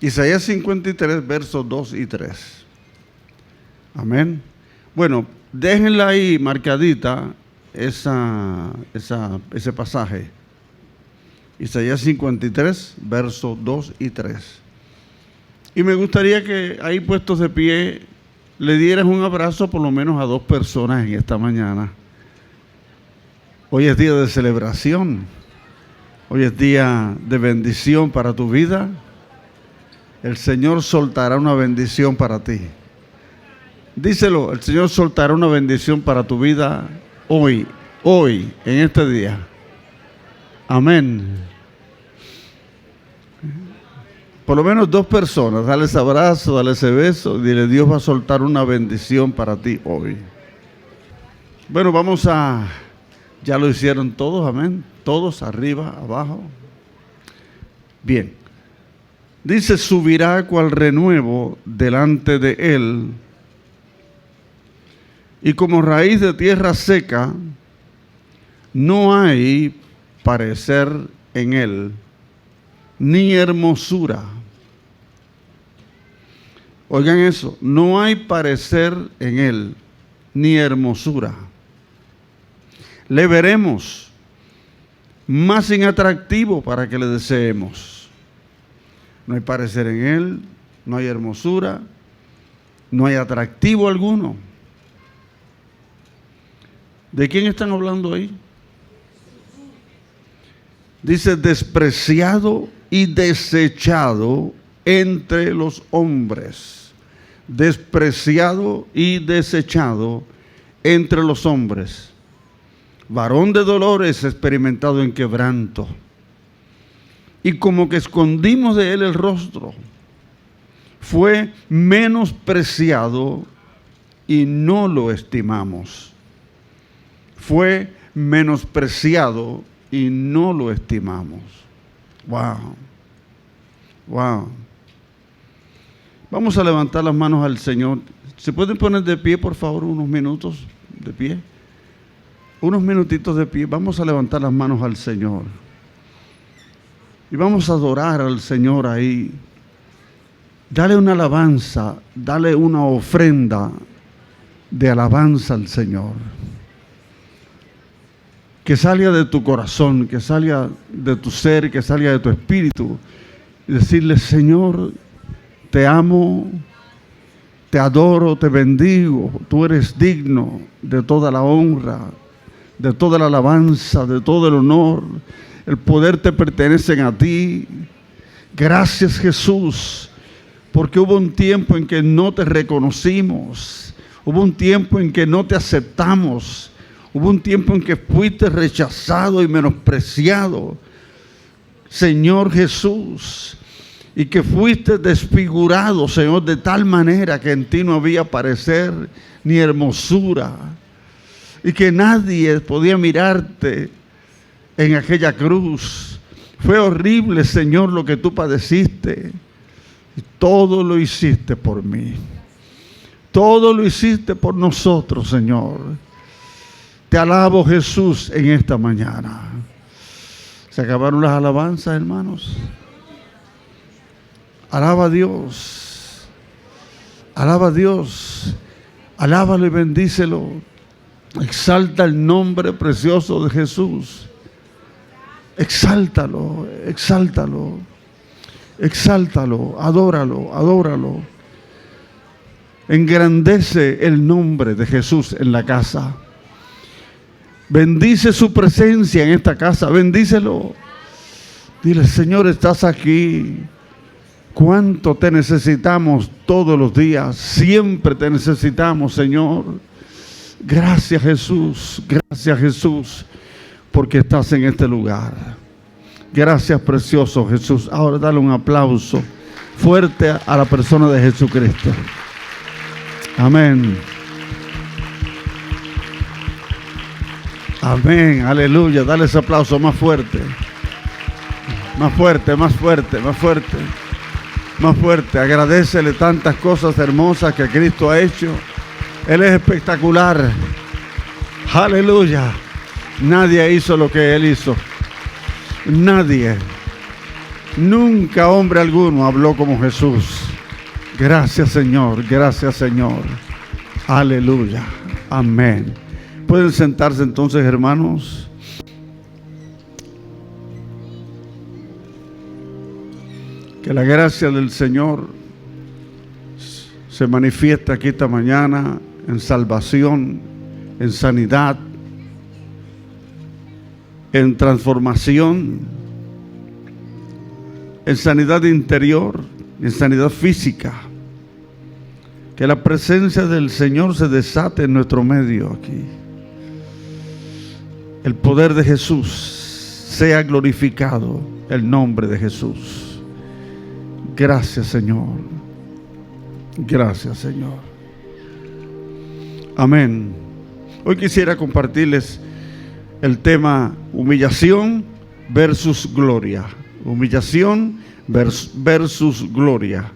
Isaías 53, versos 2 y 3. Amén. Bueno, déjenla ahí marcadita ese pasaje. Isaías 53, versos 2 y 3. Y me gustaría que ahí puestos de pie le dieras un abrazo por lo menos a 2 personas en esta mañana. Hoy es día de celebración. Hoy es día de bendición para tu vida. El Señor soltará una bendición para ti. Díselo, el Señor soltará una bendición para tu vida hoy, en este día. Amén. Por lo menos 2 personas, dale ese abrazo, dale ese beso, dile, Dios va a soltar una bendición para ti hoy. Bueno, ya lo hicieron todos, amén. Todos, arriba, abajo. Bien. Dice, subirá cual renuevo delante de él, y como raíz de tierra seca, no hay parecer en él, ni hermosura. Oigan eso, no hay parecer en él, ni hermosura. Le veremos más inatractivo para que le deseemos. No hay parecer en él, no hay hermosura, no hay atractivo alguno. ¿De quién están hablando ahí? Dice, despreciado y desechado entre los hombres. Despreciado y desechado entre los hombres. Varón de dolores, experimentado en quebranto. Y como que escondimos de él el rostro. Fue menospreciado y no lo estimamos. Fue menospreciado y no lo estimamos. Wow. Wow. Vamos a levantar las manos al Señor. ¿Se pueden poner de pie, por favor, unos minutos de pie? Unos minutitos de pie. Vamos a levantar las manos al Señor. Y vamos a adorar al Señor ahí. Dale una alabanza, dale una ofrenda de alabanza al Señor. Que salga de tu corazón, que salga de tu ser, que salga de tu espíritu. Y decirle, Señor, te amo, te adoro, te bendigo. Tú eres digno de toda la honra, de toda la alabanza, de todo el honor. El poder te pertenece a ti. Gracias, Jesús, porque hubo un tiempo en que no te reconocimos. Hubo un tiempo en que no te aceptamos. Hubo un tiempo en que fuiste rechazado y menospreciado, Señor Jesús, y que fuiste desfigurado, Señor, de tal manera que en ti no había parecer ni hermosura, y que nadie podía mirarte en aquella cruz. Fue horrible, Señor, lo que tú padeciste, y todo lo hiciste por mí. Todo lo hiciste por nosotros, Señor. Te alabo, Jesús, en esta mañana. ¿Se acabaron las alabanzas, hermanos? Alaba a Dios. Alaba a Dios. Alábalo y bendícelo. Exalta el nombre precioso de Jesús. Exáltalo, exáltalo. Exáltalo, adóralo, adóralo. Engrandece el nombre de Jesús en la casa. Bendice su presencia en esta casa, bendícelo. Dile, Señor, estás aquí. Cuánto te necesitamos todos los días. Siempre te necesitamos, Señor. Gracias, Jesús, porque estás en este lugar. Gracias, precioso Jesús. Ahora dale un aplauso fuerte a la persona de Jesucristo. Amén. Amén, aleluya. Dale ese aplauso más fuerte. Más fuerte, más fuerte, más fuerte. Más fuerte. Agradécele tantas cosas hermosas que Cristo ha hecho. Él es espectacular. Aleluya. Nadie hizo lo que Él hizo. Nadie. Nunca hombre alguno habló como Jesús. Gracias, Señor. Gracias, Señor. Aleluya. Amén. Pueden sentarse entonces, hermanos. Que la gracia del Señor se manifiesta aquí esta mañana en salvación, en sanidad, en transformación, en sanidad interior, en sanidad física. Que la presencia del Señor se desate en nuestro medio aquí. El poder de Jesús, sea glorificado el nombre de Jesús. Gracias, Señor. Gracias, Señor. Amén. Hoy quisiera compartirles el tema humillación versus gloria. Humillación versus gloria.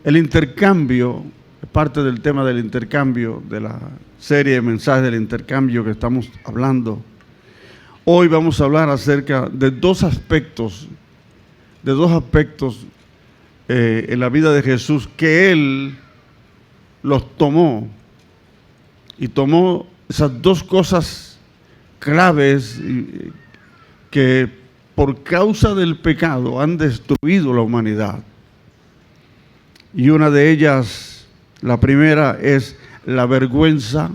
El intercambio, parte del tema del intercambio, de la serie de mensajes del intercambio que estamos hablando. Hoy vamos a hablar acerca de dos aspectos en la vida de Jesús que Él los tomó y tomó esas dos cosas claves que por causa del pecado han destruido la humanidad. Y una de ellas, la primera es la vergüenza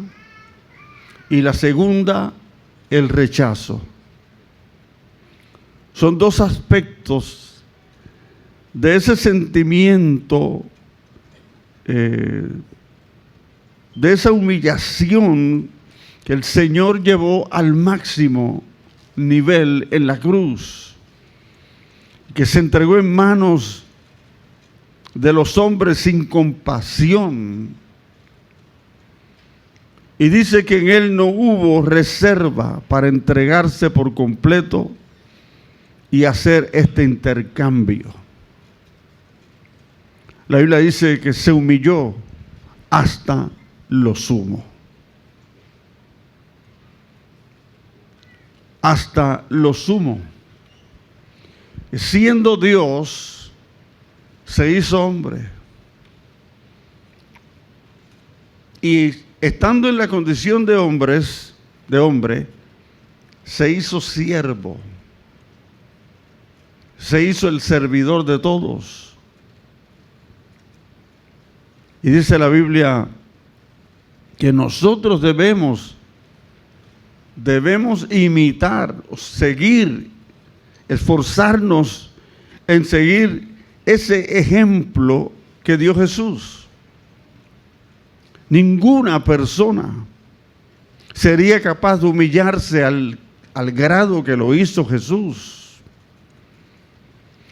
y la segunda, el rechazo. Son dos aspectos de ese sentimiento, de esa humillación que el Señor llevó al máximo nivel en la cruz, que se entregó en manos de los hombres sin compasión. Y dice que en Él no hubo reserva para entregarse por completo y hacer este intercambio. La Biblia dice que se humilló hasta lo sumo. Hasta lo sumo. Siendo Dios, se hizo hombre. Y estando en la condición de hombre, se hizo siervo. Se hizo el servidor de todos. Y dice la Biblia que nosotros debemos imitar, seguir, esforzarnos en seguir ese ejemplo que dio Jesús. Ninguna persona sería capaz de humillarse al grado que lo hizo Jesús.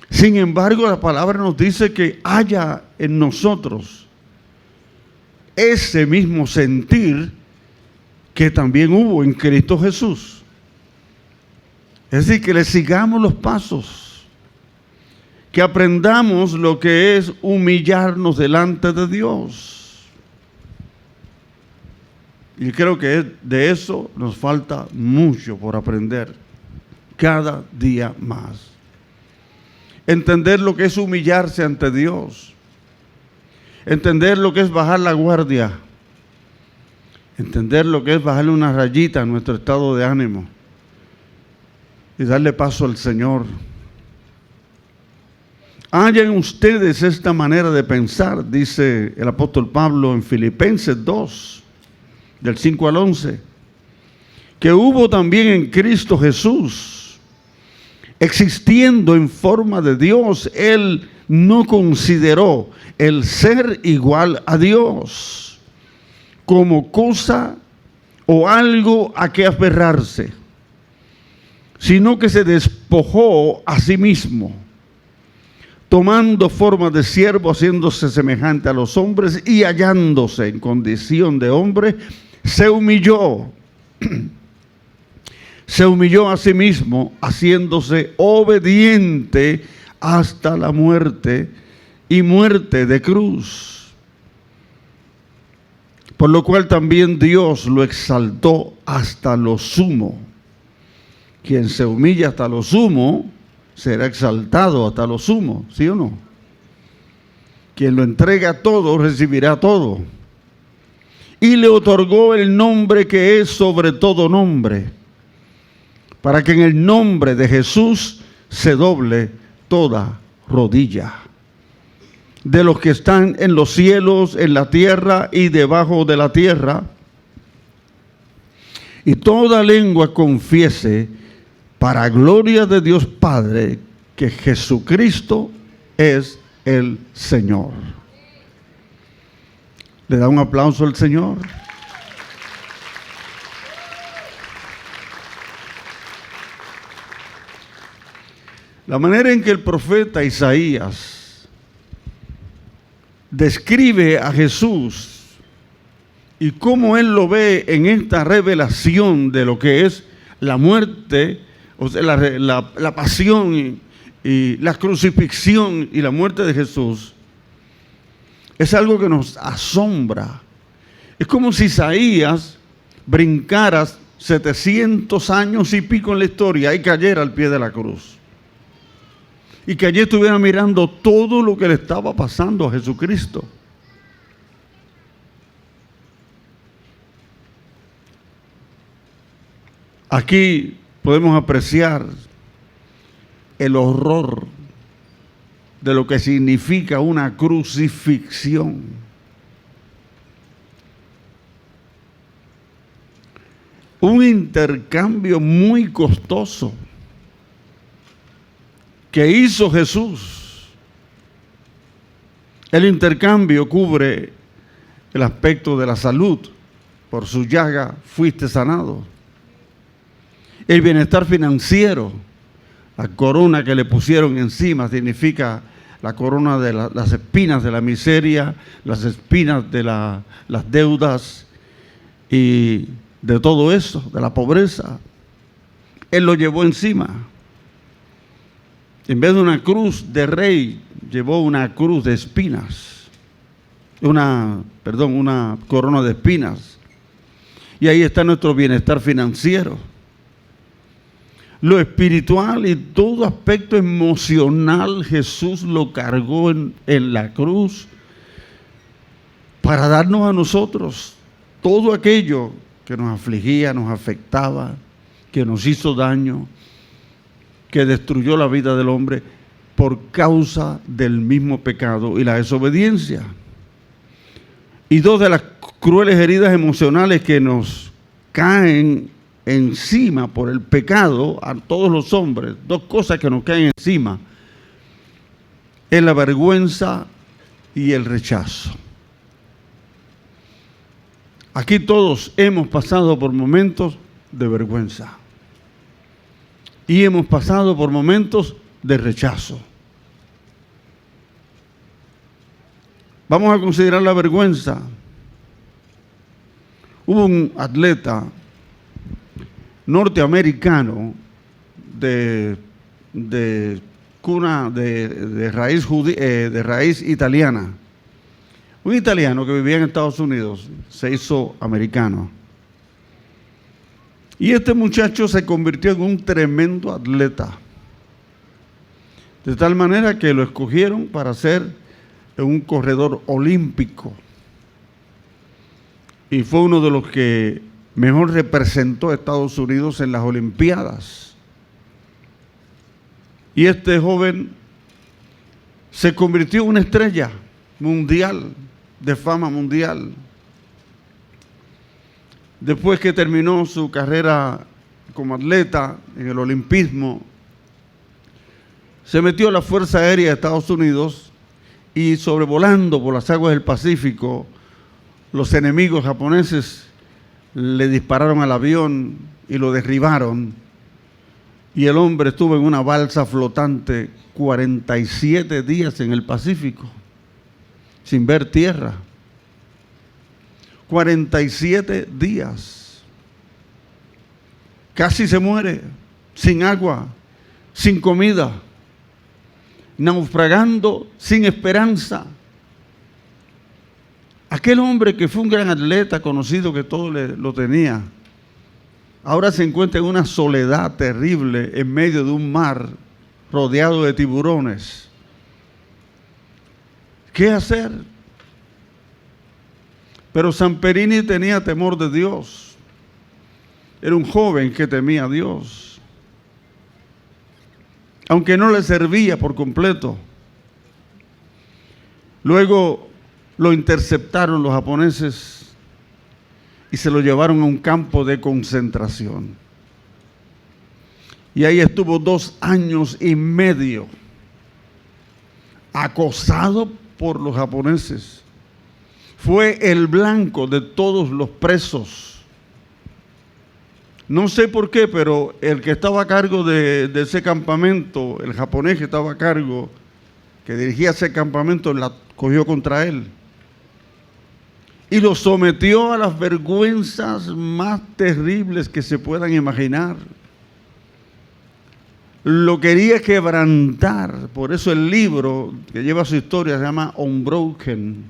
Sin embargo, la palabra nos dice que haya en nosotros ese mismo sentir que también hubo en Cristo Jesús. Es decir, que le sigamos los pasos, que aprendamos lo que es humillarnos delante de Dios. Y creo que de eso nos falta mucho por aprender cada día más. Entender lo que es humillarse ante Dios. Entender lo que es bajar la guardia. Entender lo que es bajarle una rayita a nuestro estado de ánimo y darle paso al Señor. Hayan ustedes esta manera de pensar, dice el apóstol Pablo en Filipenses 2, del 5 al 11, que hubo también en Cristo Jesús, existiendo en forma de Dios, Él no consideró el ser igual a Dios como cosa o algo a que aferrarse, sino que se despojó a sí mismo, tomando forma de siervo, haciéndose semejante a los hombres y hallándose en condición de hombre, se humilló a sí mismo, haciéndose obediente hasta la muerte y muerte de cruz. Por lo cual también Dios lo exaltó hasta lo sumo. Quien se humilla hasta lo sumo, será exaltado hasta lo sumo, ¿sí o no? Quien lo entrega todo, recibirá todo. Y le otorgó el nombre que es sobre todo nombre, para que en el nombre de Jesús se doble toda rodilla, de los que están en los cielos, en la tierra y debajo de la tierra, y toda lengua confiese, para gloria de Dios Padre, que Jesucristo es el Señor. ¿Le da un aplauso al Señor? La manera en que el profeta Isaías describe a Jesús y cómo él lo ve en esta revelación de lo que es la muerte, o sea, la pasión y la crucifixión y la muerte de Jesús, es algo que nos asombra. Es como si Isaías brincara 700 años y pico en la historia y cayera al pie de la cruz. Y que allí estuviera mirando todo lo que le estaba pasando a Jesucristo. Aquí podemos apreciar el horror de lo que significa una crucifixión. Un intercambio muy costoso que hizo Jesús. El intercambio cubre el aspecto de la salud. Por su llaga fuiste sanado. El bienestar financiero, la corona que le pusieron encima significa la corona de las espinas de la miseria, las espinas de las deudas y de todo eso, de la pobreza. Él lo llevó encima. En vez de una cruz de rey, llevó una cruz de espinas. Una corona de espinas. Y ahí está nuestro bienestar financiero. Lo espiritual y todo aspecto emocional, Jesús lo cargó en la cruz para darnos a nosotros todo aquello que nos afligía, nos afectaba, que nos hizo daño, que destruyó la vida del hombre por causa del mismo pecado y la desobediencia. Y dos de las crueles heridas emocionales que nos caen encima por el pecado a todos los hombres, dos cosas que nos caen encima, es la vergüenza y el rechazo. Aquí todos hemos pasado por momentos de vergüenza y hemos pasado por momentos de rechazo. Vamos a considerar la vergüenza. Hubo un atleta norteamericano de cuna de raíz italiana. Un italiano que vivía en Estados Unidos se hizo americano. Y este muchacho se convirtió en un tremendo atleta. De tal manera que lo escogieron para ser un corredor olímpico. Y fue uno de los que mejor representó a Estados Unidos en las Olimpiadas. Y este joven se convirtió en una estrella mundial, de fama mundial. Después que terminó su carrera como atleta en el olimpismo, se metió a la Fuerza Aérea de Estados Unidos y sobrevolando por las aguas del Pacífico, los enemigos japoneses le dispararon al avión y lo derribaron. Y el hombre estuvo en una balsa flotante 47 días en el Pacífico, sin ver tierra. 47 días. Casi se muere, sin agua, sin comida, naufragando, sin esperanza. Aquel hombre que fue un gran atleta, conocido, que todo lo tenía, ahora se encuentra en una soledad terrible en medio de un mar rodeado de tiburones. ¿Qué hacer? Pero Samperini tenía temor de Dios. Era un joven que temía a Dios, aunque no le servía por completo. Luego lo interceptaron los japoneses y se lo llevaron a un campo de concentración. Y ahí estuvo 2 años y medio acosado por los japoneses. Fue el blanco de todos los presos. No sé por qué, pero el que estaba a cargo de ese campamento, el japonés que estaba a cargo, que dirigía ese campamento, la cogió contra él y lo sometió a las vergüenzas más terribles que se puedan imaginar. Lo quería quebrantar. Por eso el libro que lleva su historia se llama Unbroken,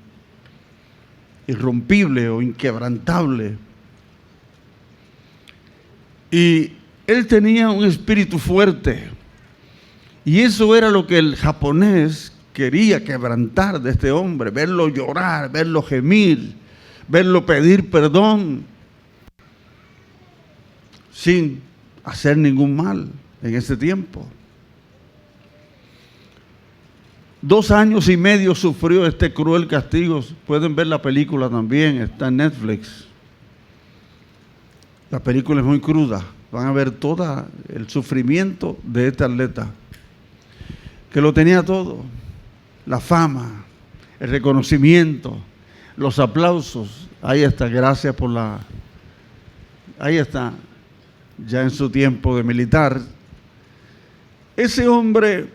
irrompible o inquebrantable. Y él tenía un espíritu fuerte, y eso era lo que el japonés quería quebrantar de este hombre: verlo llorar, verlo gemir, verlo pedir perdón sin hacer ningún mal en ese tiempo. 2 años y medio sufrió este cruel castigo. Pueden ver la película también, está en Netflix. La película es muy cruda. Van a ver todo el sufrimiento de este atleta, que lo tenía todo: la fama, el reconocimiento, los aplausos. Ahí está, gracias por la... Ahí está, ya en su tiempo de militar. Ese hombre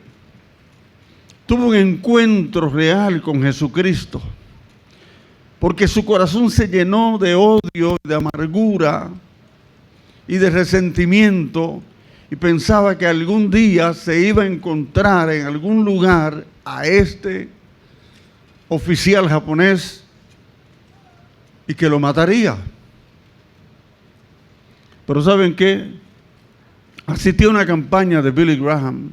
tuvo un encuentro real con Jesucristo, porque su corazón se llenó de odio, de amargura y de resentimiento, y pensaba que algún día se iba a encontrar en algún lugar a este oficial japonés y que lo mataría. Pero ¿saben qué? Asistió a una campaña de Billy Graham,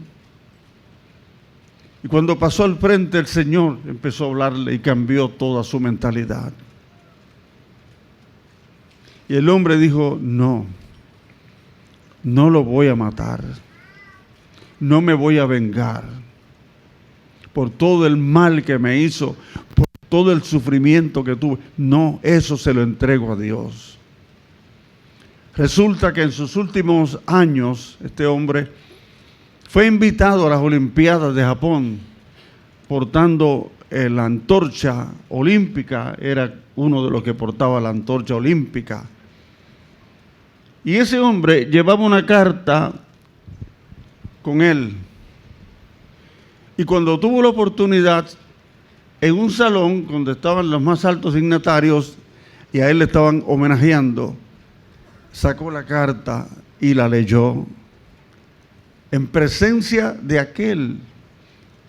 y cuando pasó al frente el Señor empezó a hablarle y cambió toda su mentalidad. Y el hombre dijo: no lo voy a matar, no me voy a vengar por todo el mal que me hizo, por todo el sufrimiento que tuve. No, eso se lo entrego a Dios. Resulta que en sus últimos años este hombre fue invitado a las Olimpiadas de Japón portando la antorcha olímpica. Era uno de los que portaba la antorcha olímpica. Y ese hombre llevaba una carta con él. Y cuando tuvo la oportunidad, en un salón donde estaban los más altos dignatarios y a él le estaban homenajeando, sacó la carta y la leyó en presencia de aquel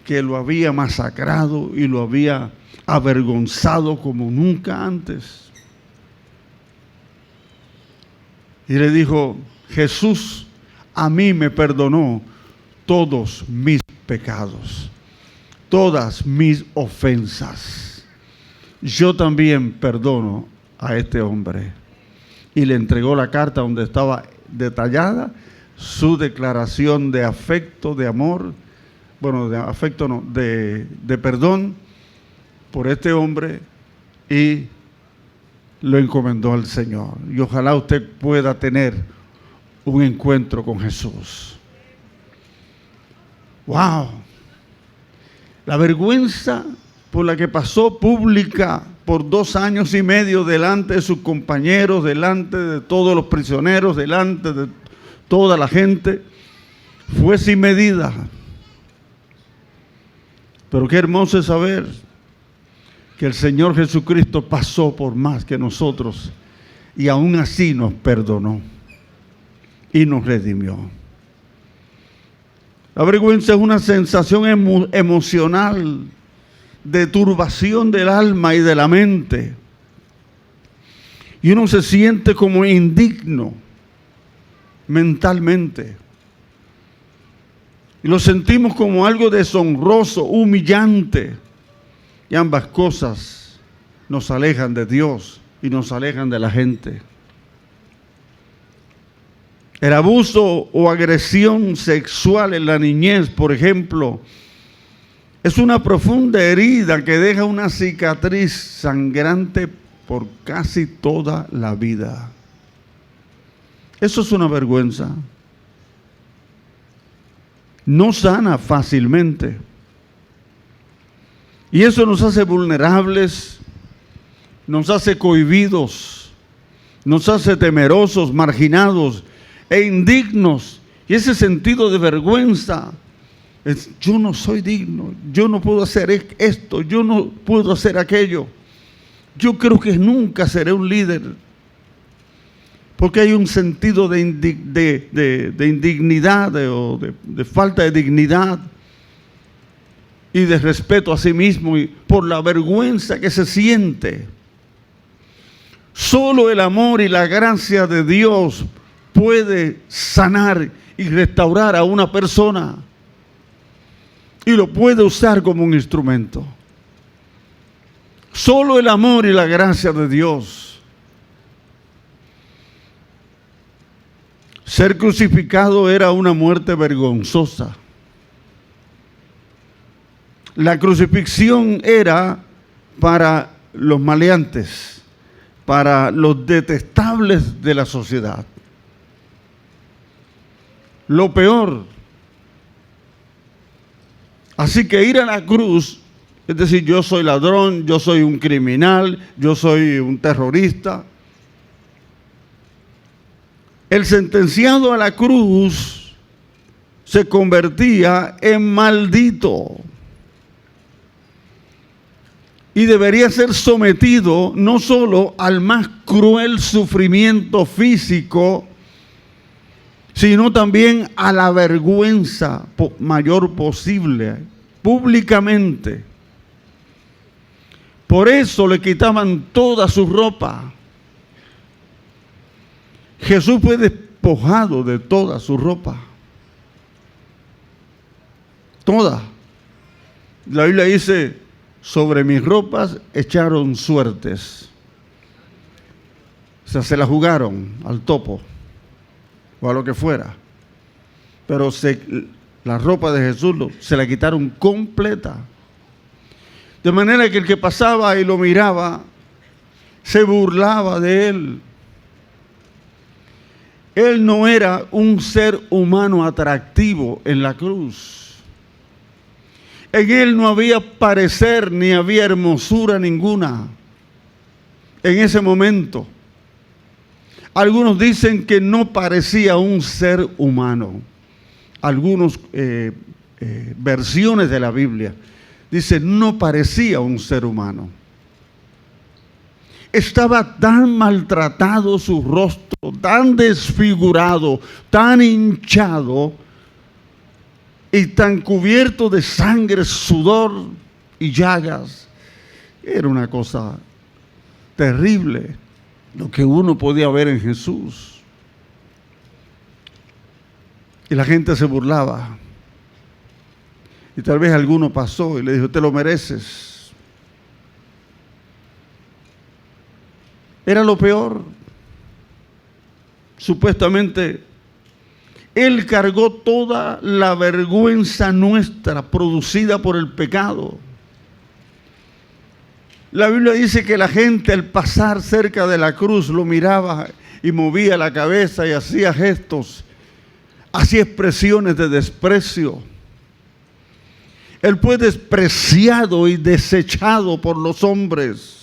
que lo había masacrado y lo había avergonzado como nunca antes. Y le dijo: Jesús a mí me perdonó todos mis pecados, todas mis ofensas. Yo también perdono a este hombre. Y le entregó la carta donde estaba detallada su declaración de afecto, de amor, bueno, de afecto no, de perdón por este hombre, y lo encomendó al Señor. Y ojalá usted pueda tener un encuentro con Jesús. ¡Wow! La vergüenza por la que pasó pública por 2 años y medio delante de sus compañeros, delante de todos los prisioneros, delante de toda la gente, fue sin medida. Pero qué hermoso es saber que el Señor Jesucristo pasó por más que nosotros y aún así nos perdonó y nos redimió. La vergüenza es una sensación emocional de turbación del alma y de la mente. Y uno se siente como indigno mentalmente. Y lo sentimos como algo deshonroso, humillante. Y ambas cosas nos alejan de Dios y nos alejan de la gente. El abuso o agresión sexual en la niñez, por ejemplo, es una profunda herida que deja una cicatriz sangrante por casi toda la vida. Eso es una vergüenza. No sana fácilmente. Y eso nos hace vulnerables, nos hace cohibidos, nos hace temerosos, marginados e indignos. Y ese sentido de vergüenza es: yo no soy digno, yo no puedo hacer esto, yo no puedo hacer aquello. Yo creo que nunca seré un líder. Porque hay un sentido de indignidad o de falta de dignidad y de respeto a sí mismo, y por la vergüenza que se siente. Solo el amor y la gracia de Dios puede sanar y restaurar a una persona, y lo puede usar como un instrumento. Solo el amor y la gracia de Dios. Ser crucificado era una muerte vergonzosa. La crucifixión era para los maleantes, para los detestables de la sociedad. Lo peor. Así que ir a la cruz, es decir, yo soy ladrón, yo soy un criminal, yo soy un terrorista. El sentenciado a la cruz se convertía en maldito y debería ser sometido no solo al más cruel sufrimiento físico, sino también a la vergüenza mayor posible, públicamente. Por eso le quitaban toda su ropa. Jesús fue despojado de toda su ropa. Toda. La Biblia dice: sobre mis ropas echaron suertes. O sea, se la jugaron al topo o a lo que fuera. Pero la ropa de Jesús se la quitaron completa. De manera que el que pasaba y lo miraba se burlaba de él. Él no era un ser humano atractivo en la cruz. En él no había parecer ni había hermosura ninguna en ese momento. Algunos dicen que no parecía un ser humano. Algunas versiones de la Biblia dicen: no parecía un ser humano. Estaba tan maltratado su rostro, tan desfigurado, tan hinchado y tan cubierto de sangre, sudor y llagas. Era una cosa terrible lo que uno podía ver en Jesús. Y la gente se burlaba. Y tal vez alguno pasó y le dijo: te lo mereces. Era lo peor. Supuestamente, Él cargó toda la vergüenza nuestra producida por el pecado. La Biblia dice que la gente al pasar cerca de la cruz lo miraba y movía la cabeza y hacía gestos, hacía expresiones de desprecio. Él fue despreciado y desechado por los hombres.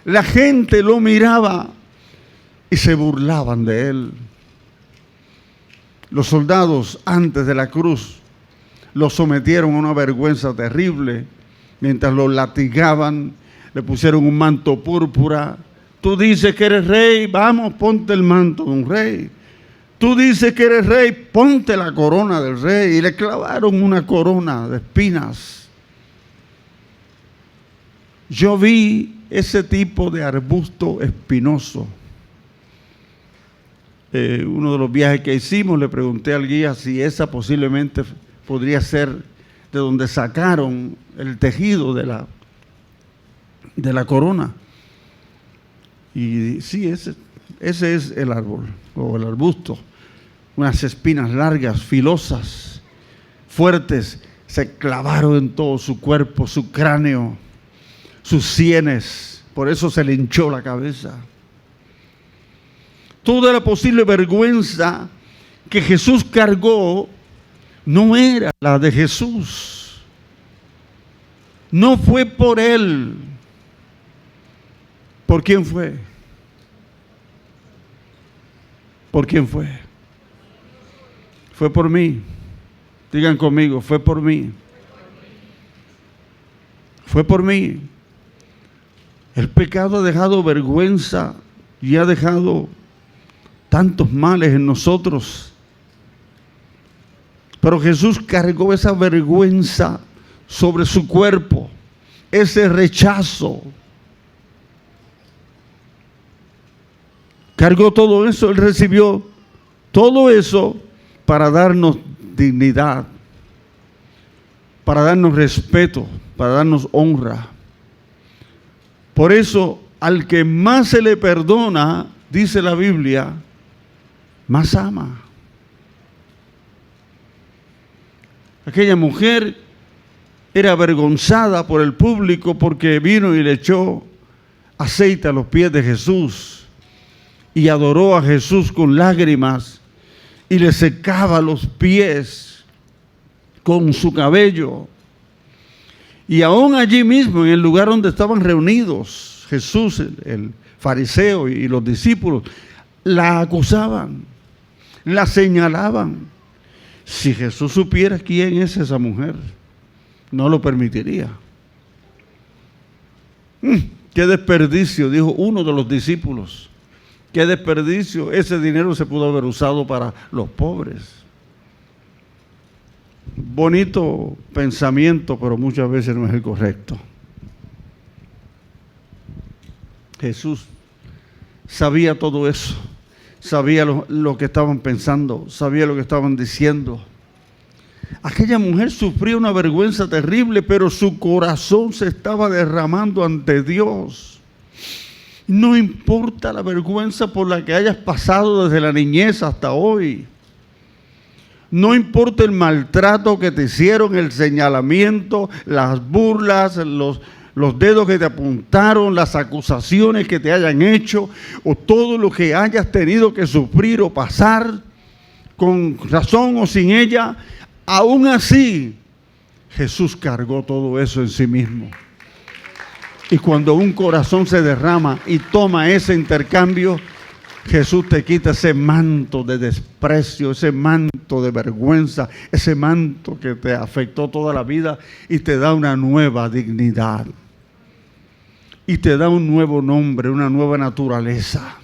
La gente lo miraba y se burlaban de él. Los soldados antes de la cruz lo sometieron a una vergüenza terrible. Mientras lo latigaban, le pusieron un manto púrpura. Tú dices que eres rey, vamos, ponte el manto de un rey. Tú dices que eres rey, ponte la corona del rey. Y le clavaron una corona de espinas. Yo vi ese tipo de arbusto espinoso uno de los viajes que hicimos, le pregunté al guía si esa posiblemente podría ser de donde sacaron el tejido de la corona. Y sí, ese es el árbol o el arbusto. Unas espinas largas, filosas, fuertes, se clavaron en todo su cuerpo, su cráneo, sus sienes. Por eso se le hinchó la cabeza. Toda la posible vergüenza que Jesús cargó no era la de Jesús. No fue por él. ¿Por quién fue? ¿Por quién fue? Fue por mí. Digan conmigo, fue por mí. Fue por mí. El pecado ha dejado vergüenza y ha dejado tantos males en nosotros. Pero Jesús cargó esa vergüenza sobre su cuerpo, ese rechazo. Cargó todo eso, Él recibió todo eso para darnos dignidad, para darnos respeto, para darnos honra. Por eso, al que más se le perdona, dice la Biblia, más ama. Aquella mujer era avergonzada por el público porque vino y le echó aceite a los pies de Jesús y adoró a Jesús con lágrimas y le secaba los pies con su cabello. Y aún allí mismo, en el lugar donde estaban reunidos Jesús, el fariseo y los discípulos, la acusaban, la señalaban. Si Jesús supiera quién es esa mujer, no lo permitiría. ¡Qué desperdicio!, dijo uno de los discípulos. ¡Qué desperdicio! Ese dinero se pudo haber usado para los pobres. Bonito pensamiento, pero muchas veces no es el correcto. Jesús sabía todo eso. Sabía lo que estaban pensando, sabía lo que estaban diciendo. Aquella mujer sufría una vergüenza terrible, pero su corazón se estaba derramando ante Dios. No importa la vergüenza por la que hayas pasado desde la niñez hasta hoy. No importa el maltrato que te hicieron, el señalamiento, las burlas, los dedos que te apuntaron, las acusaciones que te hayan hecho, o todo lo que hayas tenido que sufrir o pasar, con razón o sin ella, aún así, Jesús cargó todo eso en sí mismo. Y cuando un corazón se derrama y toma ese intercambio, Jesús te quita ese manto de desprecio, ese manto de vergüenza, ese manto que te afectó toda la vida y te da una nueva dignidad. Y te da un nuevo nombre, una nueva naturaleza.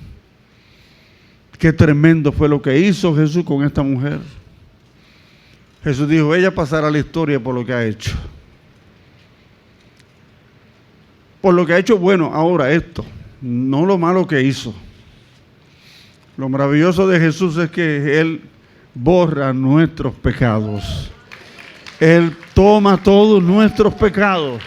Qué tremendo fue lo que hizo Jesús con esta mujer. Jesús dijo, ella pasará a la historia por lo que ha hecho. Por lo que ha hecho, bueno, ahora esto, no lo malo que hizo. Lo maravilloso de Jesús es que Él borra nuestros pecados. Él toma todos nuestros pecados,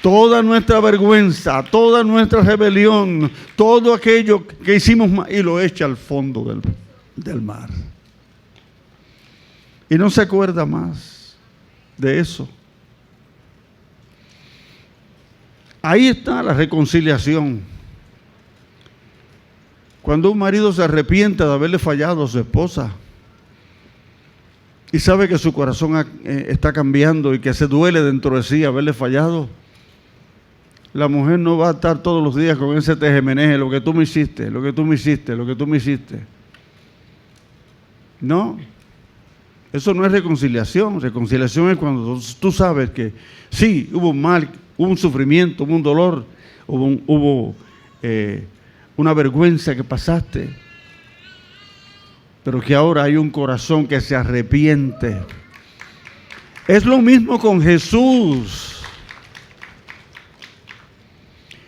toda nuestra vergüenza, toda nuestra rebelión, todo aquello que hicimos mal, y lo echa al fondo del mar. Y no se acuerda más de eso. Ahí está la reconciliación. Cuando un marido se arrepiente de haberle fallado a su esposa y sabe que su corazón está cambiando y que se duele dentro de sí haberle fallado, la mujer no va a estar todos los días con ese tejemeneje, lo que tú me hiciste, lo que tú me hiciste, lo que tú me hiciste. No, eso no es reconciliación. Reconciliación es cuando tú sabes que sí, hubo un mal, hubo un sufrimiento, hubo un dolor, hubo una vergüenza que pasaste, pero que ahora hay un corazón que se arrepiente. Es lo mismo con Jesús.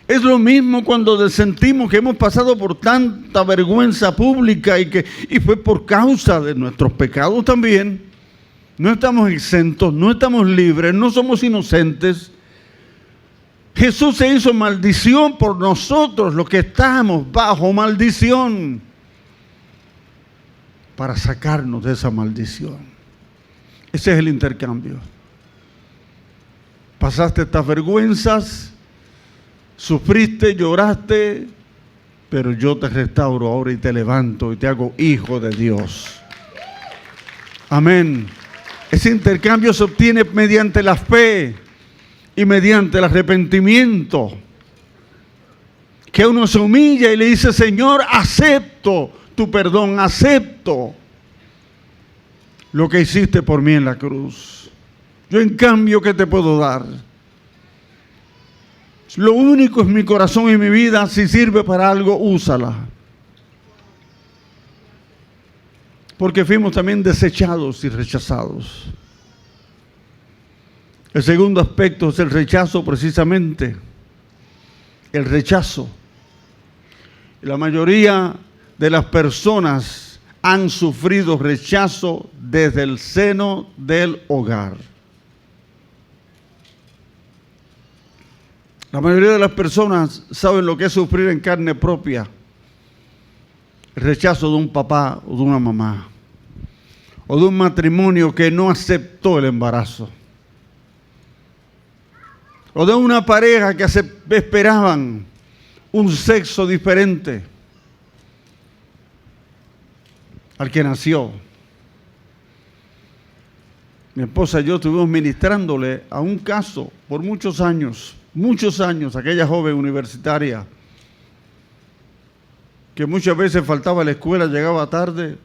Es Es lo mismo cuando sentimos que hemos pasado por tanta vergüenza pública y fue por causa de nuestros pecados también. No estamos exentos, no estamos libres, no somos inocentes. Jesús se hizo maldición por nosotros, los que estamos bajo maldición, para sacarnos de esa maldición. Ese es el intercambio. Pasaste estas vergüenzas, sufriste, lloraste, pero yo te restauro ahora y te levanto y te hago hijo de Dios. Amén. Ese intercambio se obtiene mediante la fe y mediante el arrepentimiento. Que uno se humilla y le dice: Señor, acepto tu perdón, acepto lo que hiciste por mí en la cruz. Yo en cambio, ¿qué te puedo dar? Lo único es mi corazón y mi vida. Si sirve para algo, úsala. Porque fuimos también desechados y rechazados. El segundo aspecto es el rechazo, precisamente. El rechazo. La mayoría de las personas han sufrido rechazo desde el seno del hogar. La mayoría de las personas saben lo que es sufrir en carne propia el rechazo de un papá o de una mamá, o de un matrimonio que no aceptó el embarazo, o de una pareja que esperaban un sexo diferente al que nació. Mi esposa y yo estuvimos ministrándole a un caso por muchos años, aquella joven universitaria que muchas veces faltaba a la escuela, llegaba tarde,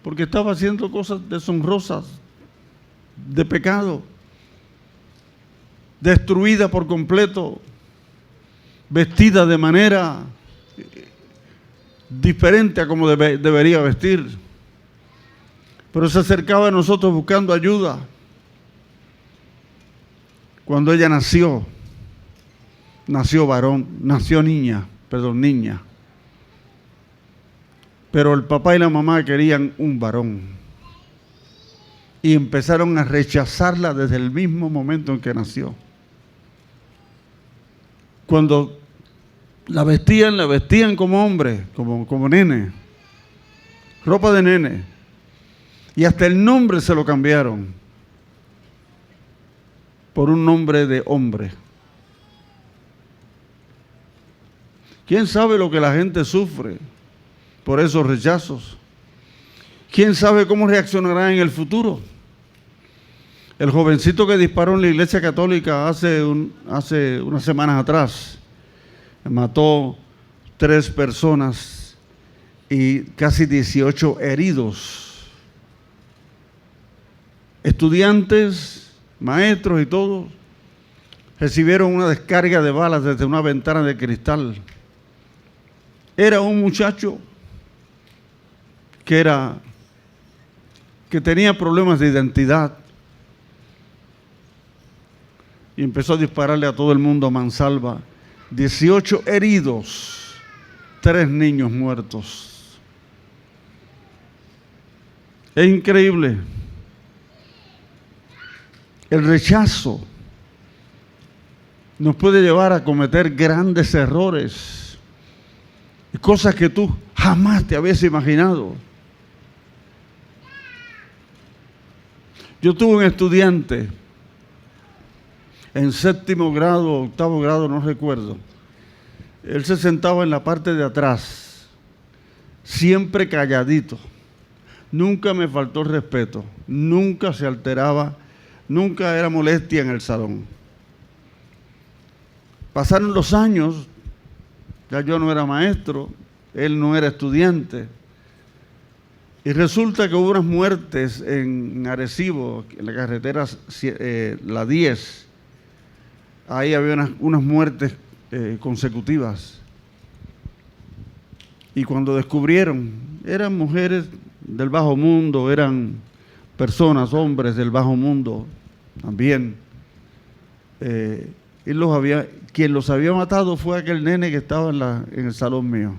porque estaba haciendo cosas deshonrosas, de pecado, destruida por completo, vestida de manera diferente a como debería vestir. Pero se acercaba a nosotros buscando ayuda. Cuando ella nació niña. Pero el papá y la mamá querían un varón. Y empezaron a rechazarla desde el mismo momento en que nació. Cuando la vestían como hombre, como nene. Ropa de nene. Y hasta el nombre se lo cambiaron por un nombre de hombre. ¿Quién sabe lo que la gente sufre por esos rechazos? ¿Quién sabe cómo reaccionará en el futuro? El jovencito que disparó en la iglesia católica hace unas semanas atrás, mató 3 personas y casi 18 heridos. Estudiantes, maestros y todos recibieron una descarga de balas desde una ventana de cristal. Era un muchacho que tenía problemas de identidad y empezó a dispararle a todo el mundo a mansalva. 18 heridos, 3 niños muertos. Es increíble. El rechazo nos puede llevar a cometer grandes errores, cosas que tú jamás te habías imaginado. Yo tuve un estudiante en 7º grado, 8º grado, no recuerdo. Él se sentaba en la parte de atrás, siempre calladito. Nunca me faltó el respeto, nunca se alteraba, nunca era molestia en el salón. Pasaron los años, ya yo no era maestro, él no era estudiante, y resulta que hubo unas muertes en Arecibo, en la carretera la 10. Ahí había unas muertes consecutivas. Y cuando descubrieron, eran mujeres del bajo mundo, eran personas, hombres del bajo mundo también, Quien los había matado fue aquel nene que estaba en el salón mío.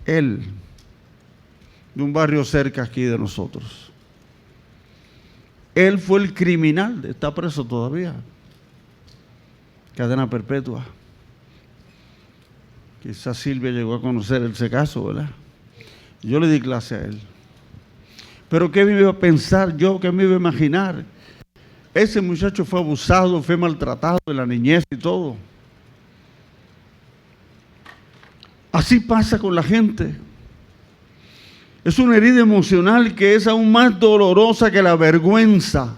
Él, de un barrio cerca aquí de nosotros. Él fue el criminal, está preso todavía. Cadena perpetua. Quizás Silvia llegó a conocer ese caso, ¿verdad? Yo le di clase a él. Pero ¿qué me iba a pensar yo? ¿Qué me iba a imaginar? Ese muchacho fue abusado, fue maltratado en la niñez y todo. Así pasa con la gente. Es una herida emocional que es aún más dolorosa que la vergüenza.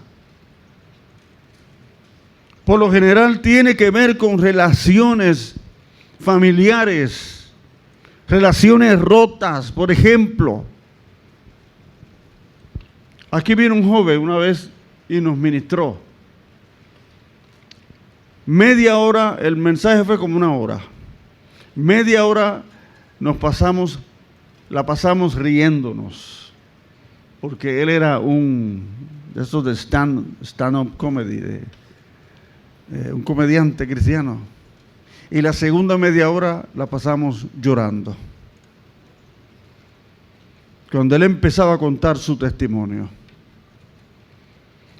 Por lo general tiene que ver con relaciones familiares, relaciones rotas. Por ejemplo, aquí vino un joven una vez y nos ministró. Media hora, el mensaje fue como una hora. Media hora la pasamos riéndonos, porque él era de esos de stand-up comedy, un comediante cristiano. Y la segunda media hora la pasamos llorando, cuando él empezaba a contar su testimonio.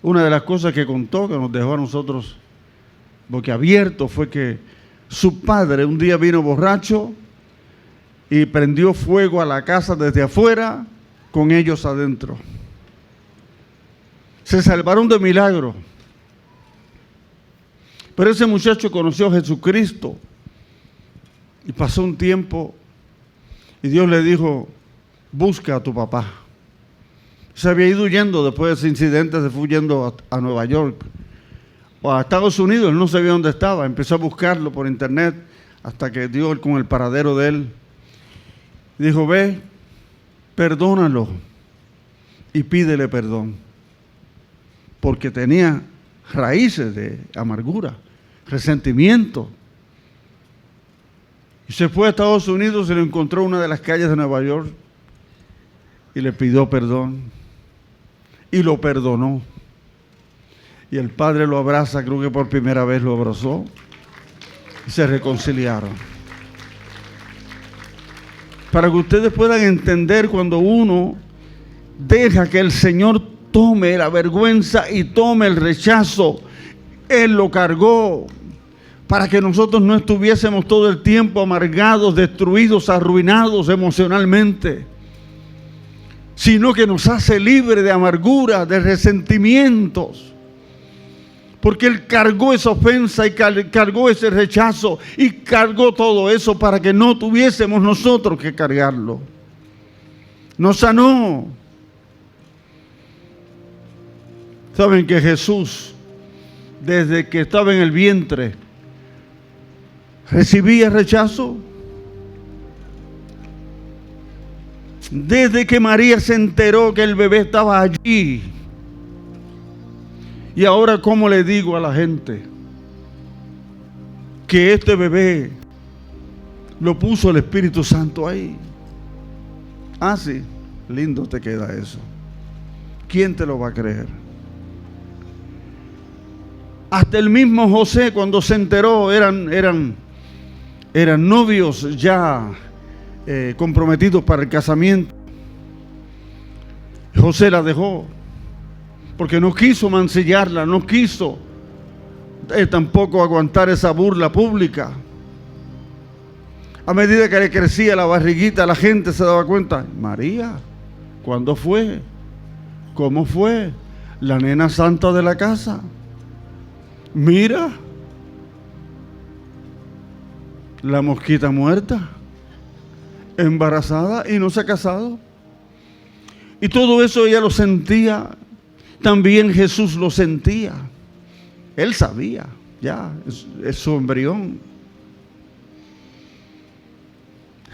Una de las cosas que contó, que nos dejó a nosotros boquiabiertos, fue que su padre un día vino borracho y prendió fuego a la casa desde afuera con ellos adentro. Se salvaron de milagro. Pero ese muchacho conoció a Jesucristo y pasó un tiempo y Dios le dijo: busca a tu papá. Se había ido huyendo después de ese incidente, se fue huyendo a Nueva York o a Estados Unidos. Él no sabía dónde estaba, empezó a buscarlo por internet hasta que dio con el paradero de él. Dijo: ve, perdónalo y pídele perdón, porque tenía raíces de amargura, resentimiento. Y se fue a Estados Unidos, se lo encontró en una de las calles de Nueva York y le pidió perdón y lo perdonó. Y el padre lo abraza, creo que por primera vez lo abrazó y se reconciliaron. Para que ustedes puedan entender, cuando uno deja que el Señor tome la vergüenza y tome el rechazo, Él lo cargó para que nosotros no estuviésemos todo el tiempo amargados, destruidos, arruinados emocionalmente, sino que nos hace libre de amargura, de resentimientos, porque Él cargó esa ofensa y cargó ese rechazo y cargó todo eso para que no tuviésemos nosotros que cargarlo. Nos sanó. ¿Saben que Jesús, desde que estaba en el vientre, recibía rechazo? Desde que María se enteró que el bebé estaba allí. Y ahora, ¿cómo le digo a la gente que este bebé lo puso el Espíritu Santo ahí? Ah, sí, lindo te queda eso. ¿Quién te lo va a creer? Hasta el mismo José, cuando se enteró, eran novios ya comprometidos para el casamiento. José la dejó porque no quiso mancillarla, no quiso tampoco aguantar esa burla pública. A medida que le crecía la barriguita, la gente se daba cuenta: María, ¿cuándo fue? ¿Cómo fue? La nena santa de la casa. Mira, la mosquita muerta, embarazada y no se ha casado. Y todo eso ella lo sentía. También Jesús lo sentía. Él sabía, ya, es su embrión.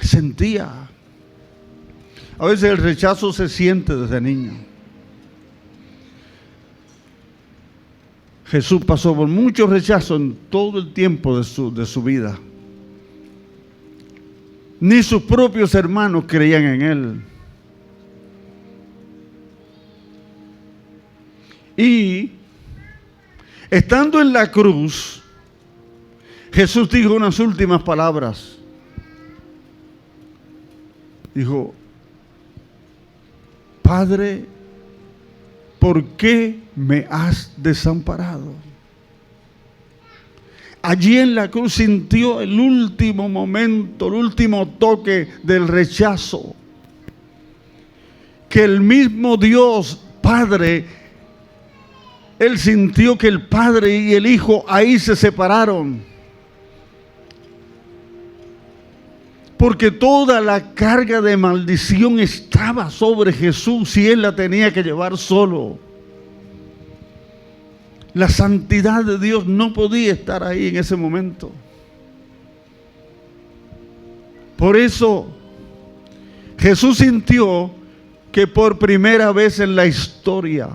Sentía. A veces el rechazo se siente desde niño. Jesús pasó por mucho rechazo en todo el tiempo de su vida. Ni sus propios hermanos creían en Él. Y estando en la cruz, Jesús dijo unas últimas palabras. Dijo: Padre, ¿por qué me has desamparado? Allí en la cruz sintió el último momento, el último toque del rechazo. Que el mismo Dios Padre, Él sintió que el Padre y el Hijo ahí se separaron. Porque toda la carga de maldición estaba sobre Jesús y Él la tenía que llevar solo. La santidad de Dios no podía estar ahí en ese momento. Por eso Jesús sintió que por primera vez en la historia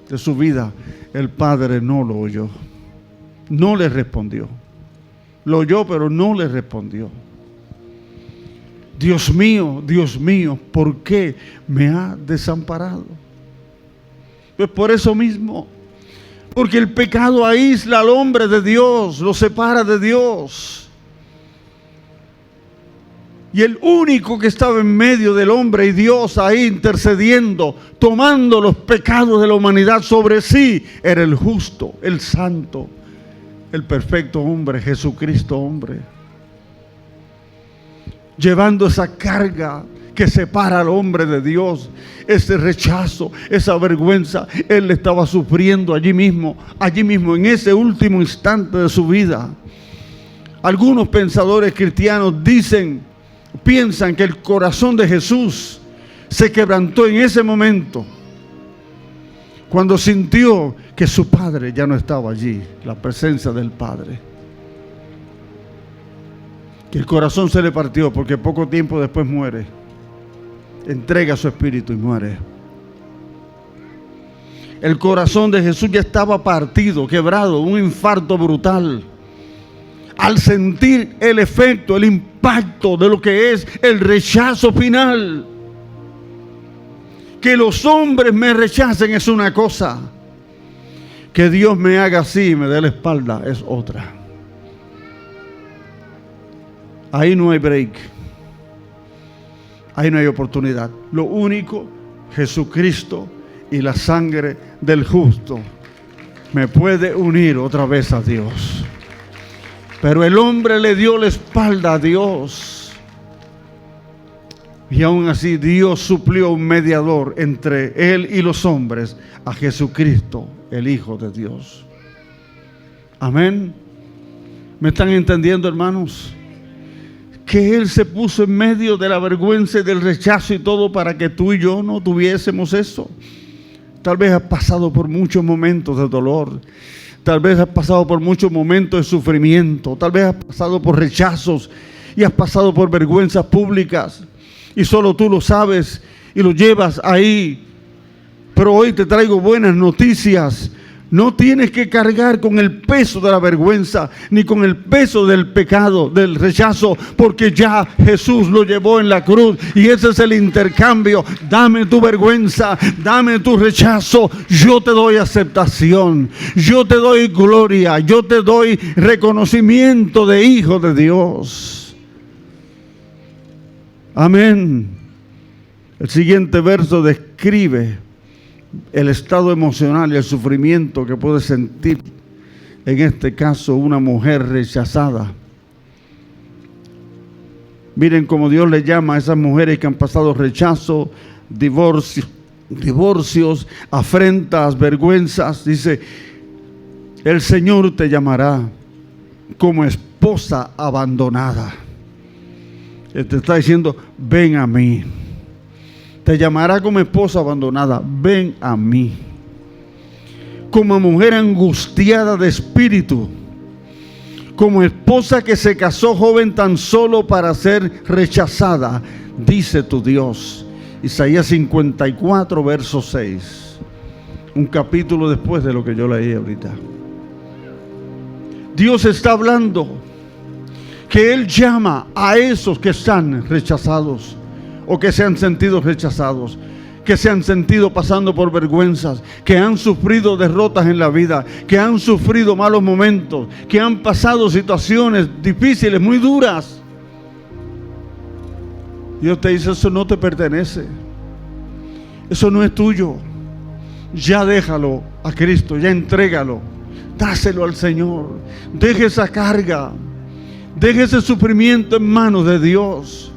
de su vida el Padre no lo oyó, no le respondió. Lo oyó, pero no le respondió. Dios mío, ¿por qué me ha desamparado? Pues por eso mismo, porque el pecado aísla al hombre de Dios, lo separa de Dios. Y el único que estaba en medio del hombre y Dios ahí intercediendo, tomando los pecados de la humanidad sobre sí, era el justo, el santo, el perfecto hombre, Jesucristo hombre. Llevando esa carga que separa al hombre de Dios, ese rechazo, esa vergüenza, Él estaba sufriendo allí mismo, en ese último instante de su vida. Algunos pensadores cristianos piensan que el corazón de Jesús se quebrantó en ese momento, cuando sintió que su Padre ya no estaba allí, la presencia del Padre. Que el corazón se le partió porque poco tiempo después muere. Entrega su espíritu y muere. El corazón de Jesús ya estaba partido, quebrado, un infarto brutal. Al sentir el efecto, el impacto de lo que es el rechazo final. Que los hombres me rechacen es una cosa. Que Dios me haga así y me dé la espalda es otra. Ahí no hay break. Ahí no hay oportunidad. Lo único, Jesucristo y la sangre del justo me puede unir otra vez a Dios. Pero el hombre le dio la espalda a Dios. Y aún así Dios suplió un mediador entre Él y los hombres, a Jesucristo, el Hijo de Dios. Amén. ¿Me están entendiendo, hermanos? Que Él se puso en medio de la vergüenza y del rechazo y todo para que tú y yo no tuviésemos eso. Tal vez has pasado por muchos momentos de dolor. Tal vez has pasado por muchos momentos de sufrimiento. Tal vez has pasado por rechazos y has pasado por vergüenzas públicas. Y solo tú lo sabes y lo llevas ahí. Pero hoy te traigo buenas noticias. No tienes que cargar con el peso de la vergüenza, ni con el peso del pecado, del rechazo, porque ya Jesús lo llevó en la cruz y ese es el intercambio. Dame tu vergüenza, dame tu rechazo, yo te doy aceptación, yo te doy gloria, yo te doy reconocimiento de hijo de Dios. Amén. El siguiente verso describe el estado emocional y el sufrimiento que puede sentir, en este caso, una mujer rechazada. Miren cómo Dios le llama a esas mujeres que han pasado rechazo, divorcios, afrentas, vergüenzas. Dice: el Señor te llamará como esposa abandonada. Él te está diciendo: ven a mí. Te llamará como esposa abandonada, ven a mí. Como mujer angustiada de espíritu, como esposa que se casó joven tan solo para ser rechazada, dice tu Dios. Isaías 54, verso 6. Un capítulo después de lo que yo leí ahorita. Dios está hablando que Él llama a esos que están rechazados o que se han sentido rechazados, que se han sentido pasando por vergüenzas, que han sufrido derrotas en la vida, que han sufrido malos momentos, que han pasado situaciones difíciles, muy duras. Dios te dice, eso no te pertenece, eso no es tuyo. Ya déjalo a Cristo, ya entrégalo, dáselo al Señor. Deje esa carga, deje ese sufrimiento en manos de Dios.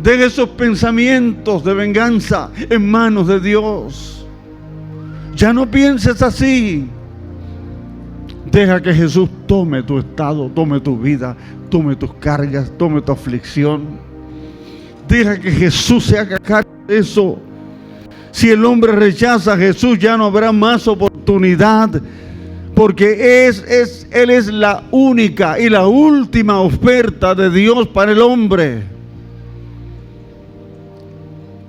Deje esos pensamientos de venganza en manos de Dios. Ya no pienses así. Deja que Jesús tome tu estado, tome tu vida, tome tus cargas, tome tu aflicción. Deja que Jesús se haga cargo de eso. Si el hombre rechaza a Jesús, ya no habrá más oportunidad, porque Él es la única y la última oferta de Dios para el hombre.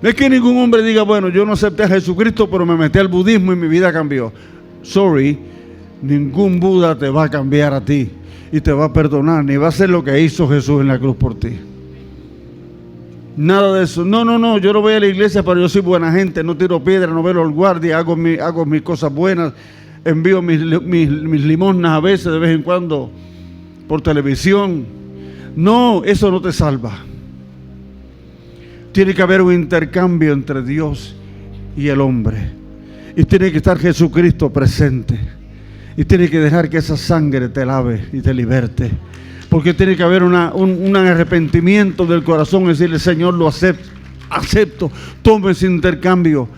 No es que ningún hombre diga, bueno, yo no acepté a Jesucristo, pero me metí al budismo y mi vida cambió. Sorry, ningún Buda te va a cambiar a ti y te va a perdonar, ni va a hacer lo que hizo Jesús en la cruz por ti. Nada de eso. No, yo no voy a la iglesia, pero yo soy buena gente, no tiro piedra, no velo al guardia, hago mis cosas buenas, envío mis limosnas a veces, de vez en cuando, por televisión. No, eso no te salva. Tiene que haber un intercambio entre Dios y el hombre. Y tiene que estar Jesucristo presente. Y tiene que dejar que esa sangre te lave y te liberte. Porque tiene que haber un arrepentimiento del corazón. Y decirle, Señor, lo acepto. Tome ese intercambio.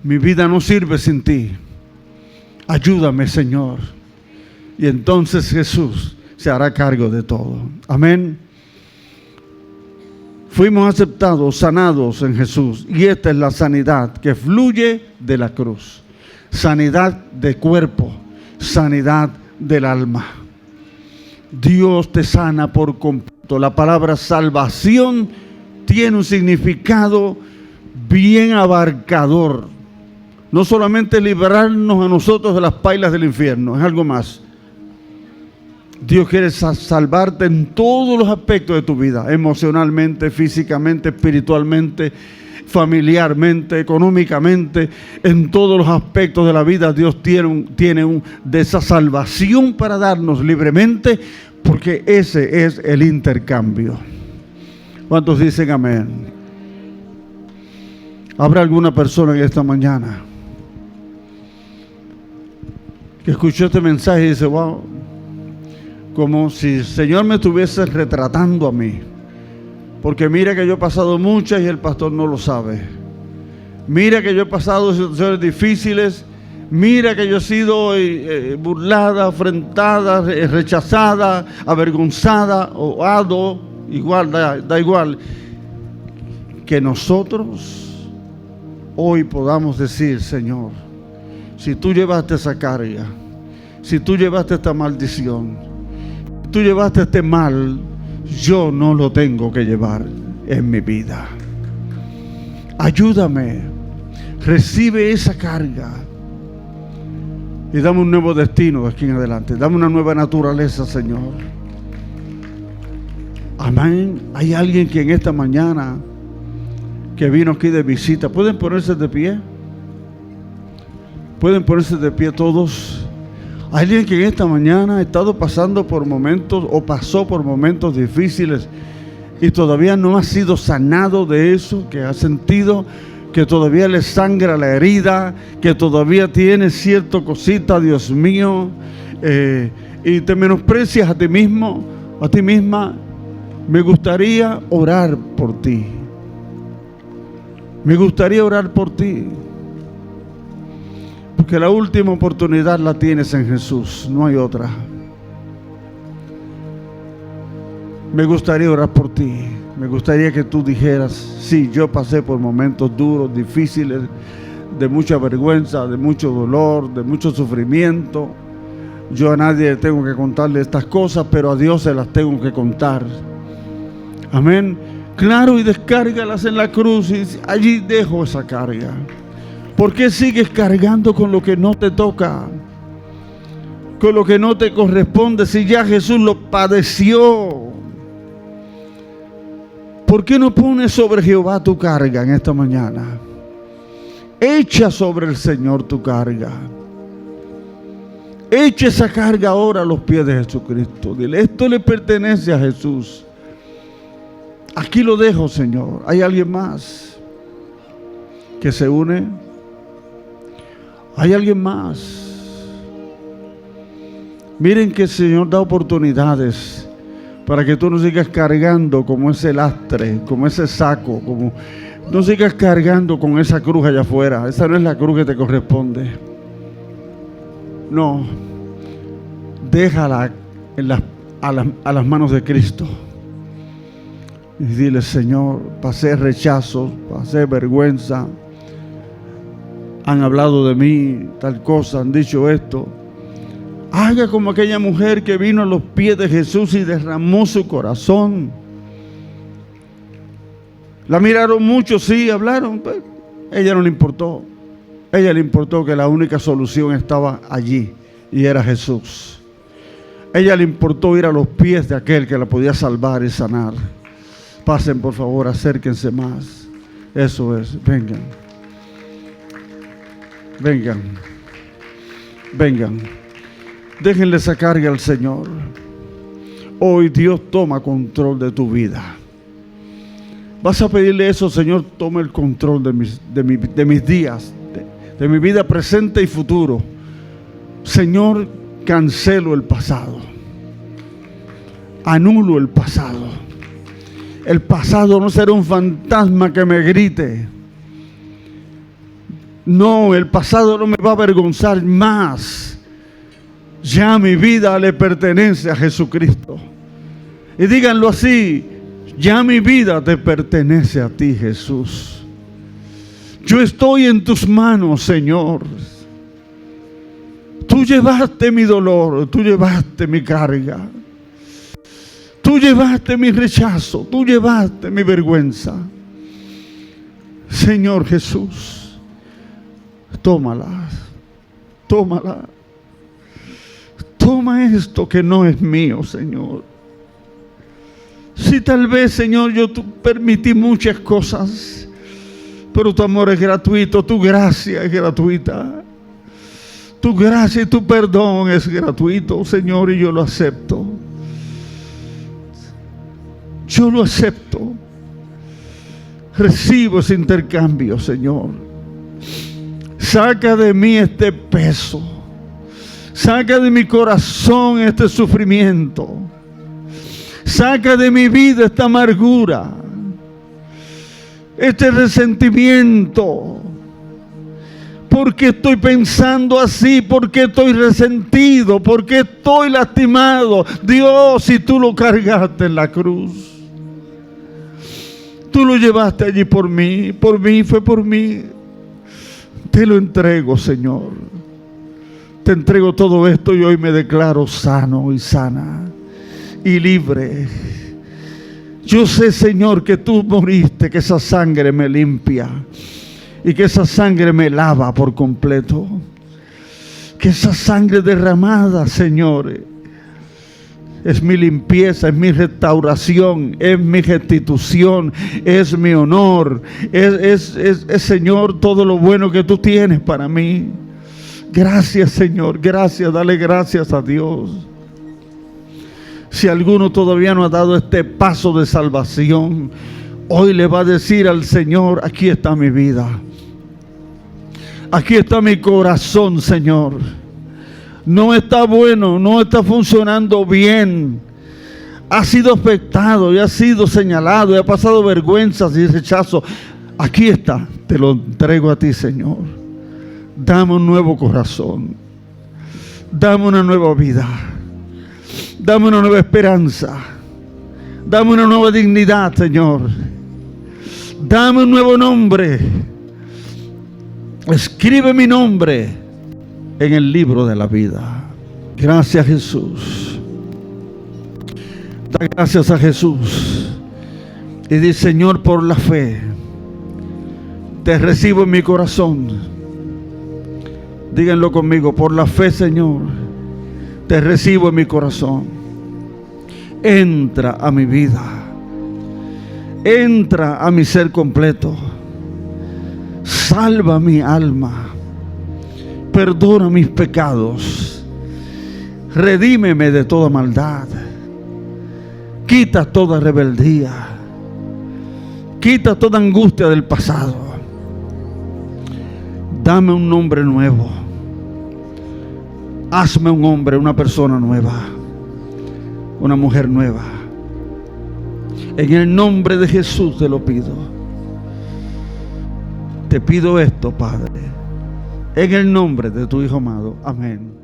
Mi vida no sirve sin ti. Ayúdame, Señor. Y entonces Jesús se hará cargo de todo. Amén. Fuimos aceptados, sanados en Jesús. Y esta es la sanidad que fluye de la cruz. Sanidad de cuerpo, sanidad del alma. Dios te sana por completo. La palabra salvación tiene un significado bien abarcador. No solamente librarnos a nosotros de las pailas del infierno, es algo más. Dios quiere salvarte en todos los aspectos de tu vida, emocionalmente, físicamente, espiritualmente, familiarmente, económicamente, en todos los aspectos de la vida. Dios tiene de esa salvación para darnos libremente, porque ese es el intercambio. ¿Cuántos dicen amén? ¿Habrá alguna persona en esta mañana que escuchó este mensaje y dice, wow, como si el Señor me estuviese retratando a mí? Porque mira que yo he pasado muchas y el pastor no lo sabe. Mira que yo he pasado situaciones difíciles. Mira que yo he sido burlada, afrentada, rechazada, avergonzada, o igual, da igual. Que nosotros hoy podamos decir, Señor, si tú llevaste esa carga, si tú llevaste esta maldición, tú llevaste este mal, yo no lo tengo que llevar en mi vida. Ayúdame, recibe esa carga y dame un nuevo destino de aquí en adelante. Dame una nueva naturaleza, Señor. Amén. Hay alguien que en esta mañana que vino aquí de visita. ¿Pueden ponerse de pie? ¿Pueden ponerse de pie todos? Hay alguien que en esta mañana ha estado pasando por momentos o pasó por momentos difíciles y todavía no ha sido sanado de eso, que ha sentido que todavía le sangra la herida, que todavía tiene cierta cosita, Dios mío, y te menosprecias a ti mismo, a ti misma. Me gustaría orar por ti. Me gustaría orar por ti. Porque la última oportunidad la tienes en Jesús, no hay otra. Me gustaría orar por ti. Me gustaría que tú dijeras, sí, yo pasé por momentos duros, difíciles, de mucha vergüenza, de mucho dolor, de mucho sufrimiento. Yo a nadie tengo que contarle estas cosas, pero a Dios se las tengo que contar. Amén. Claro, y descárgalas en la cruz y allí dejo esa carga. ¿Por qué sigues cargando con lo que no te toca? Con lo que no te corresponde, si ya Jesús lo padeció. ¿Por qué no pones sobre Jehová tu carga en esta mañana? Echa sobre el Señor tu carga. Echa esa carga ahora a los pies de Jesucristo. Dile, esto le pertenece a Jesús. Aquí lo dejo, Señor. ¿Hay alguien más que se une? ¿Hay alguien más? Miren que el Señor da oportunidades para que tú no sigas cargando como ese lastre, como ese saco, como no sigas cargando con esa cruz allá afuera. Esa no es la cruz que te corresponde. No, déjala a las manos de Cristo. Y dile, Señor, pasé rechazo, pasé vergüenza. Han hablado de mí, tal cosa, han dicho esto. Haga como aquella mujer que vino a los pies de Jesús y derramó su corazón. La miraron mucho, sí, hablaron, pero ella no le importó. Ella le importó que la única solución estaba allí y era Jesús. Ella le importó ir a los pies de aquel que la podía salvar y sanar. Pasen, por favor, acérquense más. Eso es, vengan. Vengan. Vengan. Déjenle esa carga al Señor. Hoy Dios toma control de tu vida. Vas a pedirle eso, Señor, toma el control de mis días, de mi vida presente y futuro. Señor, cancelo el pasado. Anulo el pasado. El pasado no será un fantasma que me grite. No, el pasado no me va a avergonzar más. Ya mi vida le pertenece a Jesucristo. Y díganlo así, ya mi vida te pertenece a ti, Jesús. Yo estoy en tus manos, Señor. Tú llevaste mi dolor, tú llevaste mi carga. Tú llevaste mi rechazo, tú llevaste mi vergüenza. Señor Jesús, tómala, tómala. Toma esto que no es mío, Señor. Si tal vez, Señor, yo permití muchas cosas, pero tu amor es gratuito, tu gracia es gratuita. Tu gracia y tu perdón es gratuito, Señor, y yo lo acepto. Yo lo acepto. Recibo ese intercambio, Señor. Saca de mí este peso. Saca de mi corazón este sufrimiento. Saca de mi vida esta amargura, este resentimiento. ¿Por qué estoy pensando así? ¿Por qué estoy resentido? ¿Por qué estoy lastimado? Dios, si tú lo cargaste en la cruz. Tú lo llevaste allí por mí, fue por mí. Te lo entrego, Señor. Te entrego todo esto y hoy me declaro sano y sana y libre. Yo sé, Señor, que tú moriste, que esa sangre me limpia y que esa sangre me lava por completo. Que esa sangre derramada, Señor, es mi limpieza, es mi restauración, es mi restitución, es mi honor, es Señor, todo lo bueno que tú tienes para mí. Gracias, Señor, gracias, dale gracias a Dios. Si alguno todavía no ha dado este paso de salvación, hoy le va a decir al Señor, aquí está mi vida. Aquí está mi corazón, Señor. No está bueno, no está funcionando bien. Ha sido afectado y ha sido señalado y ha pasado vergüenzas y rechazo. Aquí está, te lo entrego a ti, Señor. Dame un nuevo corazón. Dame una nueva vida. Dame una nueva esperanza. Dame una nueva dignidad, Señor. Dame un nuevo nombre. Escribe mi nombre en el libro de la vida. Gracias, Jesús. Da gracias a Jesús. Y di, Señor, por la fe, te recibo en mi corazón. Díganlo conmigo, por la fe, Señor, te recibo en mi corazón. Entra a mi vida. Entra a mi ser completo. Salva mi alma. Perdona mis pecados. Redímeme de toda maldad. Quita toda rebeldía. Quita toda angustia del pasado. Dame un nombre nuevo. Hazme un hombre, una persona nueva, una mujer nueva. En el nombre de Jesús te lo pido. Te pido esto, Padre, en el nombre de tu Hijo amado. Amén.